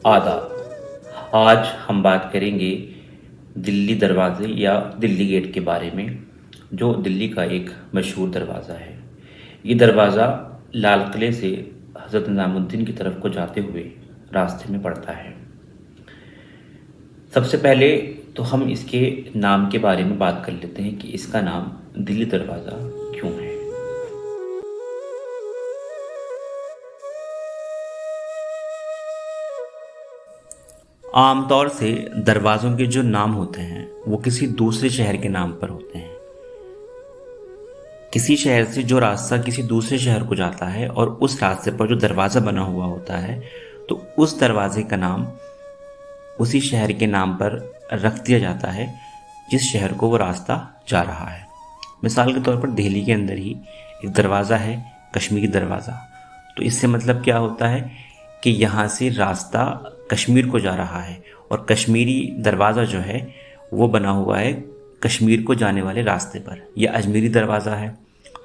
आदाब। आज हम बात करेंगे दिल्ली दरवाज़े या दिल्ली गेट के बारे में, जो दिल्ली का एक मशहूर दरवाज़ा है। ये दरवाज़ा लाल किले से हज़रत निज़ामुद्दीन की तरफ को जाते हुए रास्ते में पड़ता है। सबसे पहले तो हम इसके नाम के बारे में बात कर लेते हैं कि इसका नाम दिल्ली दरवाज़ा क्यों है। आमतौर से दरवाज़ों के जो नाम होते हैं वो किसी दूसरे शहर के नाम पर होते हैं। किसी शहर से जो रास्ता किसी दूसरे शहर को जाता है और उस रास्ते पर जो दरवाज़ा बना हुआ होता है, तो उस दरवाजे का नाम उसी शहर के नाम पर रख दिया जाता है जिस शहर को वो रास्ता जा रहा है। मिसाल के तौर पर दिल्ली के अंदर ही एक दरवाज़ा है, कश्मीरी दरवाज़ा। तो इससे मतलब क्या होता है कि यहाँ से रास्ता कश्मीर को जा रहा है और कश्मीरी दरवाज़ा जो है वो बना हुआ है कश्मीर को जाने वाले रास्ते पर। यह अजमेरी दरवाज़ा है,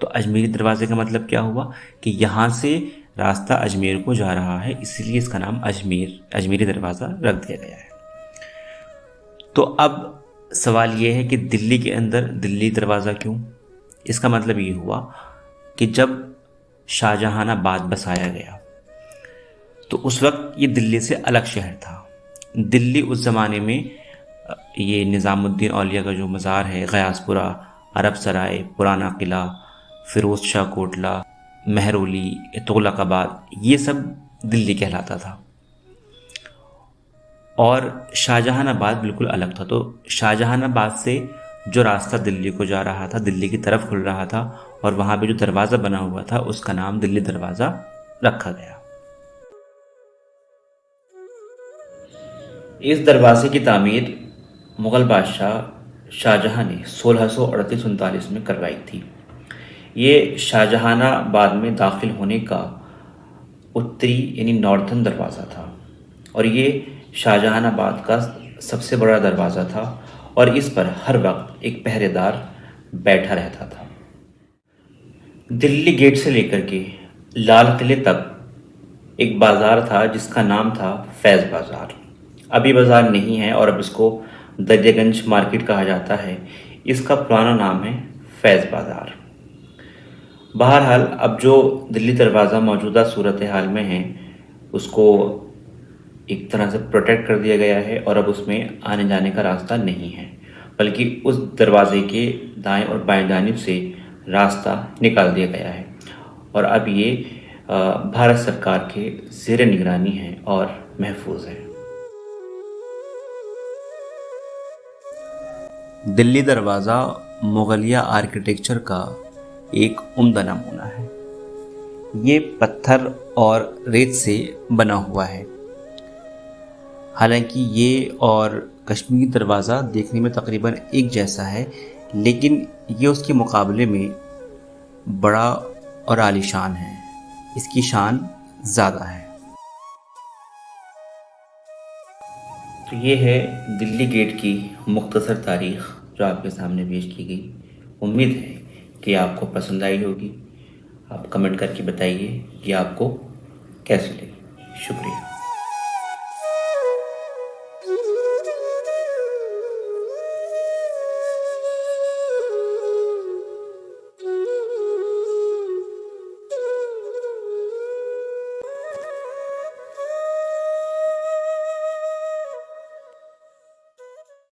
तो अजमेरी दरवाजे का मतलब क्या हुआ कि यहाँ से रास्ता अजमेर को जा रहा है, इसीलिए इसका नाम अजमेरी दरवाज़ा रख दिया गया है। तो अब सवाल ये है कि दिल्ली के अंदर दिल्ली दरवाज़ा क्यों? इसका मतलब ये हुआ कि जब शाहजहानाबाद बसाया गया तो उस वक्त ये दिल्ली से अलग शहर था। दिल्ली उस ज़माने में ये निज़ामुद्दीन औलिया का जो मज़ार है, गयासपुरा, अरब सराय, पुराना किला, फ़िरोज़ शाह कोटला, महरौली, तुगलकाबाद, ये सब दिल्ली कहलाता था। और शाहजहानाबाद बिल्कुल अलग था। तो शाहजहानाबाद से जो रास्ता दिल्ली को जा रहा था, दिल्ली की तरफ खुल रहा था, और वहाँ पे जो दरवाज़ा बना हुआ था उसका नाम दिल्ली दरवाज़ा रखा गया। इस दरवाजे की तामीर मुग़ल बादशाह शाहजहां ने 1638-39 में करवाई थी। ये शाहजहानाबाद में दाखिल होने का उत्तरी यानी नॉर्थन दरवाज़ा था और ये शाहजहानाबाद का सबसे बड़ा दरवाज़ा था और इस पर हर वक्त एक पहरेदार बैठा रहता था। दिल्ली गेट से लेकर के लाल किले तक एक बाज़ार था जिसका नाम था फैज़ बाज़ार। अभी बाज़ार नहीं है और अब इसको दरियागंज मार्केट कहा जाता है। इसका पुराना नाम है फैज़ बाज़ार। बहरहाल अब जो दिल्ली दरवाज़ा मौजूदा सूरत हाल में है उसको एक तरह से प्रोटेक्ट कर दिया गया है और अब उसमें आने जाने का रास्ता नहीं है, बल्कि उस दरवाजे के दाएं और बाएं जानिब से रास्ता निकाल दिया गया है और अब ये भारत सरकार के ज़ेर निगरानी है और महफूज है। दिल्ली दरवाज़ा मुग़लिया आर्किटेक्चर का एक उम्दा नमूना है। ये पत्थर और रेत से बना हुआ है। हालांकि ये और कश्मीरी दरवाज़ा देखने में तकरीबन एक जैसा है, लेकिन ये उसके मुकाबले में बड़ा और आलीशान है। इसकी शान ज़्यादा है। तो ये है दिल्ली गेट की मुख्तसर तारीख़ जो आपके सामने पेश की गई। उम्मीद है कि आपको पसंद आई होगी। आप कमेंट करके बताइए कि आपको कैसी लगी। शुक्रिया।